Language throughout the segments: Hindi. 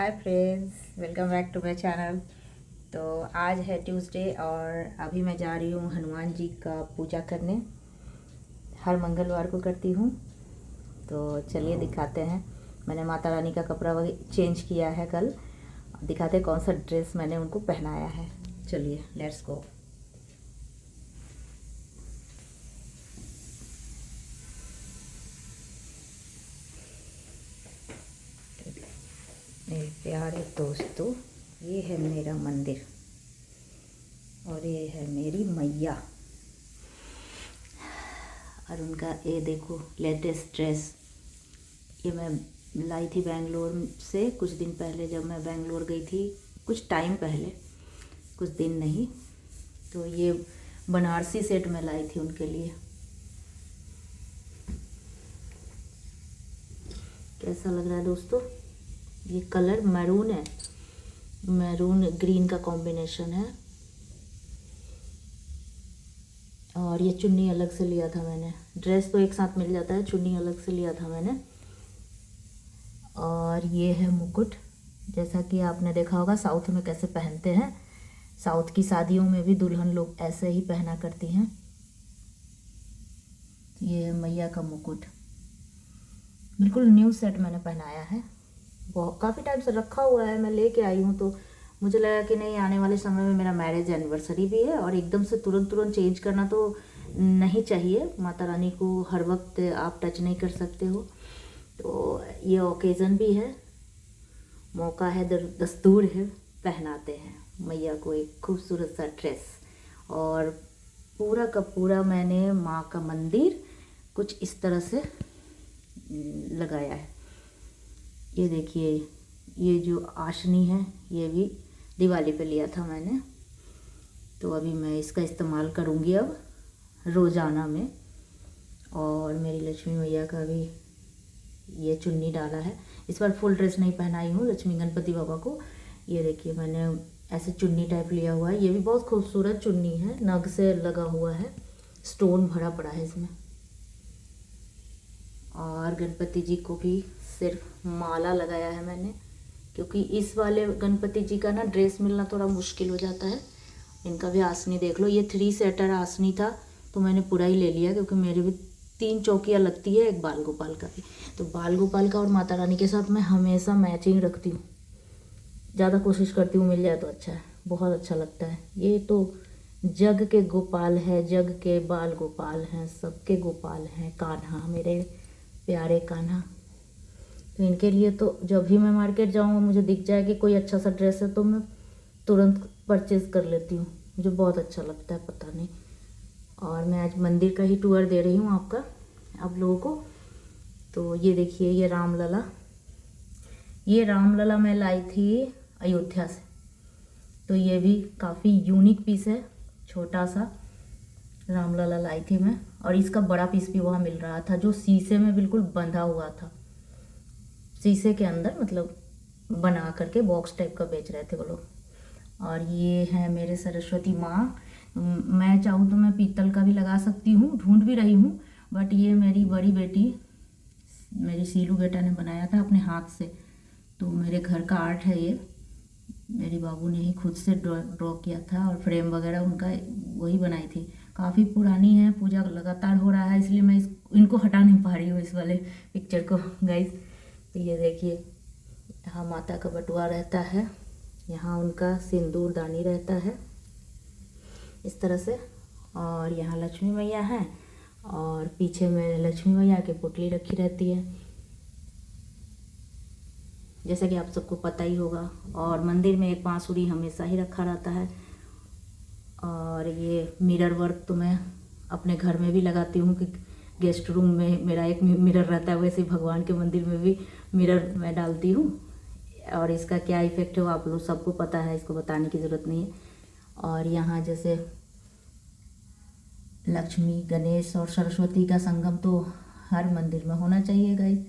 Hi friends, welcome back to my channel. तो आज है ट्यूसडे और अभी मैं जा रही हूँ हनुमान जी का पूजा करने। हर मंगलवार को करती हूँ। तो चलिए दिखाते हैं। मैंने माता रानी का कपड़ा चेंज किया है कल। दिखाते हैं कौन सा ड्रेस मैंने उनको पहनाया है। चलिए लेट्स गो। मेरे प्यारे दोस्तों, ये है मेरा मंदिर और ये है मेरी मैया। और उनका ये देखो लेटेस्ट ड्रेस, ये मैं लाई थी बेंगलोर से कुछ दिन पहले। जब मैं बेंगलोर गई थी कुछ टाइम पहले, कुछ दिन नहीं, तो ये बनारसी सेट में लाई थी उनके लिए। कैसा लग रहा है दोस्तों? ये कलर मैरून है, मैरून ग्रीन का कॉम्बिनेशन है। और ये चुन्नी अलग से लिया था मैंने। ड्रेस तो एक साथ मिल जाता है, चुन्नी अलग से लिया था मैंने। और ये है मुकुट, जैसा कि आपने देखा होगा साउथ में कैसे पहनते हैं। साउथ की शादियों में भी दुल्हन लोग ऐसे ही पहना करती हैं। ये है मैया का मुकुट, बिल्कुल न्यू सेट मैंने पहनाया है। बहुत काफ़ी टाइम से रखा हुआ है, मैं लेके आई हूँ। तो मुझे लगा कि नहीं, आने वाले समय में मेरा मैरिज एनिवर्सरी भी है और एकदम से तुरंत चेंज करना तो नहीं चाहिए। माता रानी को हर वक्त आप टच नहीं कर सकते हो। तो ये ओकेज़न भी है, मौका है, दस्तूर है, पहनाते हैं मैया को एक खूबसूरत सा ड्रेस। और पूरा का पूरा मैंने माँ का मंदिर कुछ इस तरह से लगाया है। ये देखिए, ये जो आशनी है ये भी दिवाली पे लिया था मैंने। तो अभी मैं इसका इस्तेमाल करूँगी अब रोज़ाना में। और मेरी लक्ष्मी मैया का भी ये चुन्नी डाला है। इस बार फुल ड्रेस नहीं पहनाई हूँ लक्ष्मी गणपति बाबा को। ये देखिए, मैंने ऐसे चुन्नी टाइप लिया हुआ है। ये भी बहुत खूबसूरत चुन्नी है, नग से लगा हुआ है, स्टोन भरा पड़ा है इसमें। और गणपति जी को भी सिर्फ माला लगाया है मैंने, क्योंकि इस वाले गणपति जी का ना ड्रेस मिलना थोड़ा मुश्किल हो जाता है। इनका भी आसनी देख लो, ये 3 सेटर आसनी था तो मैंने पूरा ही ले लिया, क्योंकि मेरे भी 3 चौकियाँ लगती है, एक बाल गोपाल का भी। तो बाल गोपाल का और माता रानी के साथ मैं हमेशा मैचिंग रखती हूँ। ज़्यादा कोशिश करती हूँ मिल जाए तो अच्छा है, बहुत अच्छा लगता है। ये तो जग के गोपाल है, जग के बाल गोपाल हैं, सबके गोपाल हैं। कान्हा, मेरे प्यारे कान्हा। तो इनके लिए तो जब भी मैं मार्केट जाऊँ, मुझे दिख जाए कि कोई अच्छा सा ड्रेस है तो मैं तुरंत परचेज़ कर लेती हूँ। मुझे बहुत अच्छा लगता है, पता नहीं। और मैं आज मंदिर का ही टूर दे रही हूँ आप लोगों को। तो ये देखिए, ये रामलला, ये रामलला मैं लाई थी अयोध्या से। तो ये भी काफ़ी यूनिक पीस है, छोटा सा रामलला लाई थी मैं। और इसका बड़ा पीस भी वहाँ मिल रहा था, जो शीशे में बिल्कुल बंधा हुआ था, शीशे के अंदर, मतलब बना करके बॉक्स टाइप का बेच रहे थे वो लोग। और ये है मेरे सरस्वती माँ। मैं चाहूँ तो मैं पीतल का भी लगा सकती हूँ, ढूंढ भी रही हूँ, बट ये मेरी बड़ी बेटी, मेरी सीलू बेटा ने बनाया था अपने हाथ से। तो मेरे घर का आर्ट है ये, मेरी बाबू ने ही खुद से ड्रॉ किया था। और फ्रेम वगैरह उनका वही बनाई थी। काफ़ी पुरानी है, पूजा लगातार हो रहा है, इसलिए मैं इनको हटा नहीं पा रही हूँ इस वाले पिक्चर को गाइस। तो ये देखिए, यहाँ माता का बटुआ रहता है, यहाँ उनका सिंदूर दानी रहता है इस तरह से। और यहाँ लक्ष्मी मैया है और पीछे में लक्ष्मी मैया की पुतली रखी रहती है, जैसा कि आप सबको पता ही होगा। और मंदिर में एक बांसुरी हमेशा ही रखा रहता है। और ये मिरर वर्क तो मैं अपने घर में भी लगाती हूँ कि गेस्ट रूम में मेरा एक मिरर रहता है, वैसे ही भगवान के मंदिर में भी मिरर मैं डालती हूँ। और इसका क्या इफ़ेक्ट है वो आप लोग सबको पता है, इसको बताने की ज़रूरत नहीं है। और यहाँ जैसे लक्ष्मी, गणेश और सरस्वती का संगम तो हर मंदिर में होना चाहिए गाइस।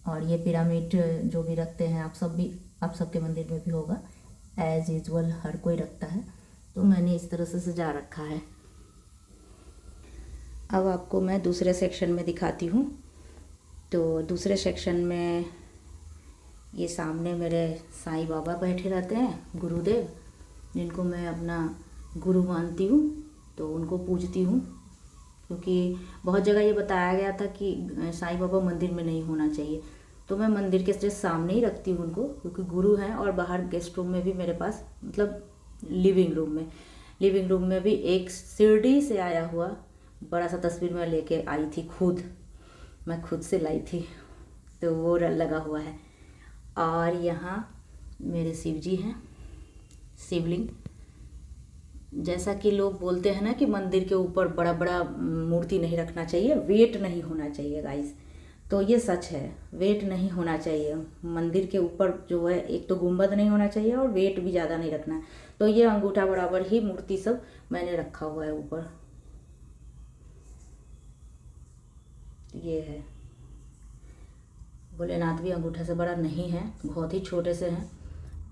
और ये पिरामिड जो भी रखते हैं आप सबके मंदिर में भी होगा, एज यूजुअल हर कोई रखता है। तो मैंने इस तरह से सजा रखा है। अब आपको मैं दूसरे सेक्शन में दिखाती हूँ। तो दूसरे सेक्शन में ये सामने मेरे साईं बाबा बैठे रहते हैं, गुरुदेव, जिनको मैं अपना गुरु मानती हूँ, तो उनको पूजती हूँ। क्योंकि बहुत जगह ये बताया गया था कि साईं बाबा मंदिर में नहीं होना चाहिए, तो मैं मंदिर के जस्ट सामने ही रखती हूँ उनको, क्योंकि गुरु हैं। और बाहर गेस्ट रूम में भी मेरे पास, मतलब लिविंग रूम में भी एक शिरडी से आया हुआ बड़ा सा तस्वीर मैं लेके आई थी, मैं खुद से लाई थी, तो वो लगा हुआ है। और यहाँ मेरे शिव जी हैं, शिवलिंग। जैसा कि लोग बोलते हैं ना कि मंदिर के ऊपर बड़ा बड़ा मूर्ति नहीं रखना चाहिए, वेट नहीं होना चाहिए गाइस, तो ये सच है, वेट नहीं होना चाहिए। मंदिर के ऊपर जो है, एक तो गुंबद नहीं होना चाहिए और वेट भी ज़्यादा नहीं रखना है। तो ये अंगूठा बराबर ही मूर्ति सब मैंने रखा हुआ है ऊपर। ये है, भोलेनाथ भी अंगूठा से बड़ा नहीं है, बहुत ही छोटे से हैं।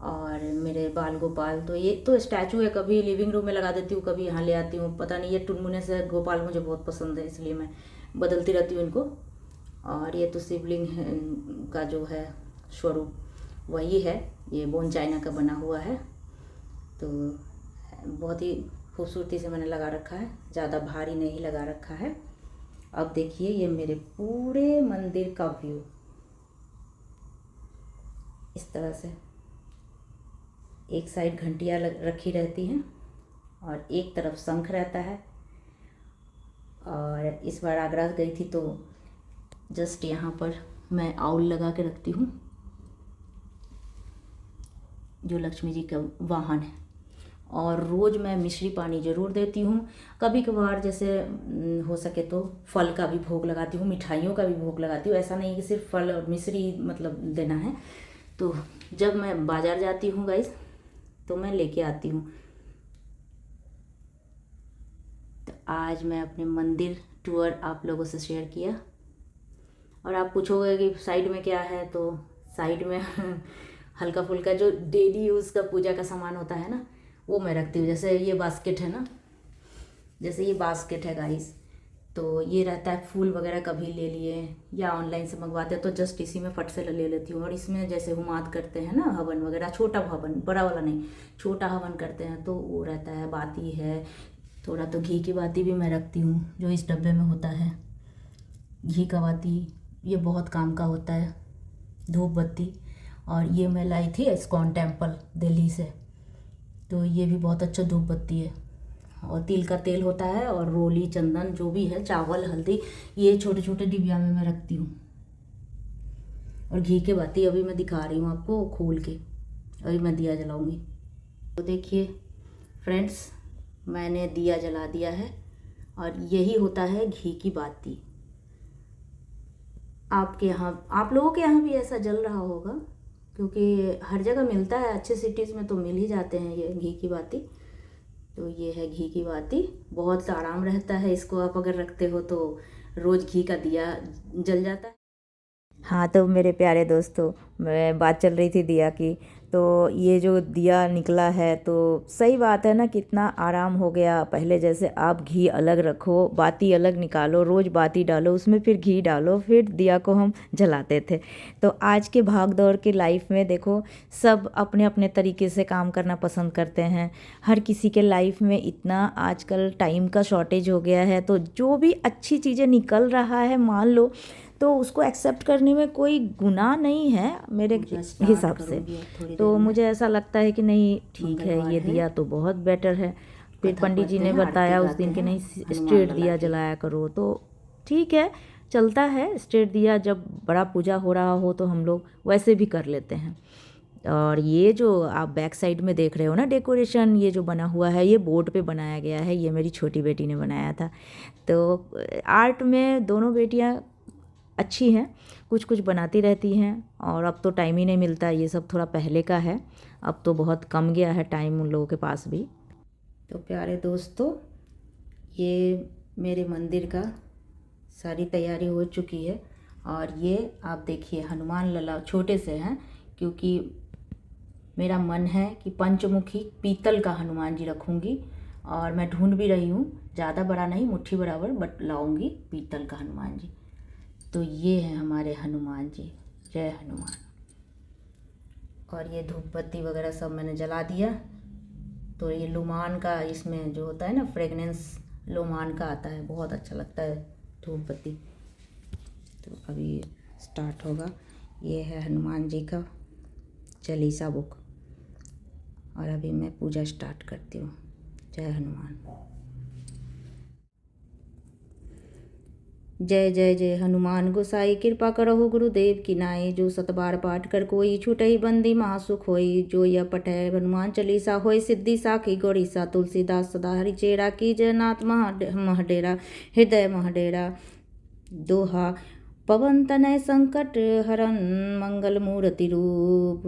और मेरे बाल गोपाल, तो ये तो स्टैचू है, कभी लिविंग रूम में लगा देती हूँ, कभी यहाँ ले आती हूँ, पता नहीं, ये टुनमुने से गोपाल मुझे बहुत पसंद है, इसलिए मैं बदलती रहती हूँ इनको। और ये तो शिवलिंग का जो है स्वरूप वही है, ये बोन चाइना का बना हुआ है, तो बहुत ही खूबसूरती से मैंने लगा रखा है, ज़्यादा भारी नहीं लगा रखा है। अब देखिए ये मेरे पूरे मंदिर का व्यू इस तरह से, एक साइड घंटियाँ रखी रहती हैं और एक तरफ शंख रहता है। और इस बार आगरा गई थी तो जस्ट यहाँ पर मैं आउल लगा के रखती हूँ, जो लक्ष्मी जी का वाहन है। और रोज़ मैं मिश्री पानी ज़रूर देती हूँ। कभी कभार जैसे हो सके तो फल का भी भोग लगाती हूँ, मिठाइयों का भी भोग लगाती हूँ। ऐसा नहीं कि सिर्फ फल और मिश्री मतलब देना है। तो जब मैं बाज़ार जाती हूँ गाइस, तो मैं लेके आती हूँ। तो आज मैं अपने मंदिर टूर आप लोगों से शेयर किया। और आप पूछोगे कि साइड में क्या है, तो साइड में हल्का फुल्का जो डेली यूज़ का पूजा का सामान होता है ना, वो मैं रखती हूँ। जैसे ये बास्केट है ना, जैसे ये बास्केट है गाइस, तो ये रहता है, फूल वगैरह कभी ले लिए या ऑनलाइन से मंगवाते हैं तो जस्ट इसी में फट से ले लेती हूँ। और इसमें जैसे हुमाद करते हैं ना, हवन वगैरह, छोटा हवन, बड़ा वाला नहीं, छोटा हवन करते हैं, तो वो रहता है। बाती है थोड़ा, तो घी की बाती भी मैं रखती हूँ, जो इस डब्बे में होता है घी का बाती, ये बहुत काम का होता है। धूप बत्ती, और ये मैं लाई थी इस्कॉन टेम्पल दिल्ली से, तो ये भी बहुत अच्छा धूप बत्ती है। और तिल का तेल होता है, और रोली, चंदन, जो भी है, चावल, हल्दी, ये छोटे छोटे डिबिया में मैं रखती हूँ। और घी के बाती अभी मैं दिखा रही हूँ आपको खोल के, अभी मैं दिया जलाऊंगी। तो देखिए फ्रेंड्स, मैंने दिया जला दिया है, और यही होता है घी की बाती। आपके यहाँ, आप लोगों के यहाँ भी ऐसा जल रहा होगा, क्योंकि हर जगह मिलता है, अच्छे सिटीज़ में तो मिल ही जाते हैं ये घी की बाती। तो ये है घी की बाती, बहुत आराम रहता है इसको आप अगर रखते हो तो रोज़ घी का दिया जल जाता है। हाँ तो मेरे प्यारे दोस्तों, मैं बात चल रही थी दिया की, तो ये जो दिया निकला है, तो सही बात है ना, कितना आराम हो गया। पहले जैसे आप घी अलग रखो, बाती अलग निकालो, रोज़ बाती डालो, उसमें फिर घी डालो, फिर दिया को हम जलाते थे। तो आज के भाग दौड़ की लाइफ में देखो, सब अपने अपने तरीके से काम करना पसंद करते हैं। हर किसी के लाइफ में इतना आजकल टाइम का शॉर्टेज हो गया है, तो जो भी अच्छी चीज़ें निकल रहा है, मान लो, तो उसको एक्सेप्ट करने में कोई गुनाह नहीं है मेरे हिसाब से। तो मुझे ऐसा लगता है कि नहीं, ठीक है, ये दिया तो बहुत बेटर है। फिर पंडित जी ने बताया उस दिन कि नहीं, स्ट्रेट दिया जलाया करो, तो ठीक है, चलता है। स्ट्रेट दिया जब बड़ा पूजा हो रहा हो तो हम लोग वैसे भी कर लेते हैं। और ये जो आप बैक साइड में देख रहे हो ना डेकोरेशन, ये जो बना हुआ है, ये बोर्ड पे बनाया गया है, ये मेरी छोटी बेटी ने बनाया था। तो आर्ट में दोनों बेटियां अच्छी हैं, कुछ कुछ बनाती रहती हैं। और अब तो टाइम ही नहीं मिलता, ये सब थोड़ा पहले का है, अब तो बहुत कम गया है टाइम उन लोगों के पास भी। तो प्यारे दोस्तों, ये मेरे मंदिर का सारी तैयारी हो चुकी है। और ये आप देखिए, हनुमान लला छोटे से हैं, क्योंकि मेरा मन है कि पंचमुखी पीतल का हनुमान जी रखूँगी। और मैं ढूंढ भी रही हूँ, ज़्यादा बड़ा नहीं, मुट्ठी बराबर, बट लाऊंगी पीतल का हनुमान जी। तो ये है हमारे हनुमान जी, जय हनुमान। और ये धूप बत्ती वगैरह सब मैंने जला दिया। तो ये लुमान का इसमें जो होता है ना फ्रेगनेंस, लुमान का आता है, बहुत अच्छा लगता है धूप बत्ती। तो अभी स्टार्ट होगा। ये है हनुमान जी का चालीसा बुक, और अभी मैं पूजा स्टार्ट करती हूँ। जय हनुमान। जय जय जय हनुमान गोसाई, कृपा करहु गुरुदेव की नाई। जो सतबार पाठ कर कोई, छूटहि बंदी महासुख होई। जो यह पठै हनुमान चालीसा, होय सिद्धि साखी गौरीसा। तुलसीदास सदा हरि चेरा, की जयनाथ महडेरा हृदय महडेरा। दोहा पवन तनय संकट हरन, मंगल मूर्ति रूप।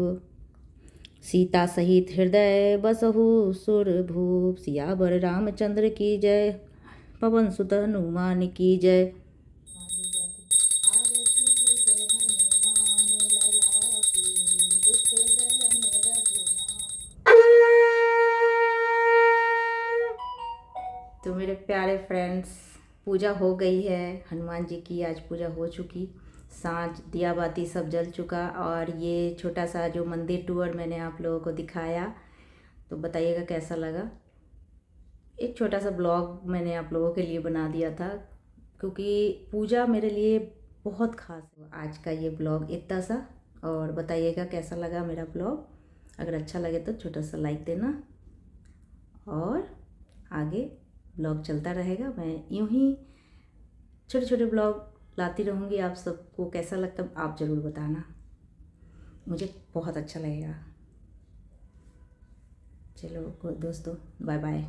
सीता सहित हृदय बसहु सुर भूप। सियावर रामचंद्र की जय, पवन सुत हनुमान की जय। तो मेरे प्यारे फ्रेंड्स, पूजा हो गई है हनुमान जी की, आज पूजा हो चुकी। सांझ दिया बाती सब जल चुका। और ये छोटा सा जो मंदिर टूर मैंने आप लोगों को दिखाया, तो बताइएगा कैसा लगा। एक छोटा सा ब्लॉग मैंने आप लोगों के लिए बना दिया था, क्योंकि पूजा मेरे लिए बहुत ख़ास है। आज का ये ब्लॉग इतना सा, और बताइएगा कैसा लगा मेरा ब्लॉग। अगर अच्छा लगे तो छोटा सा लाइक देना, और आगे ब्लॉग चलता रहेगा। मैं यूं ही छोटे छोटे ब्लॉग लाती रहूँगी। आप सबको कैसा लगता आप ज़रूर बताना, मुझे बहुत अच्छा लगेगा। चलो दोस्तों, बाय बाय।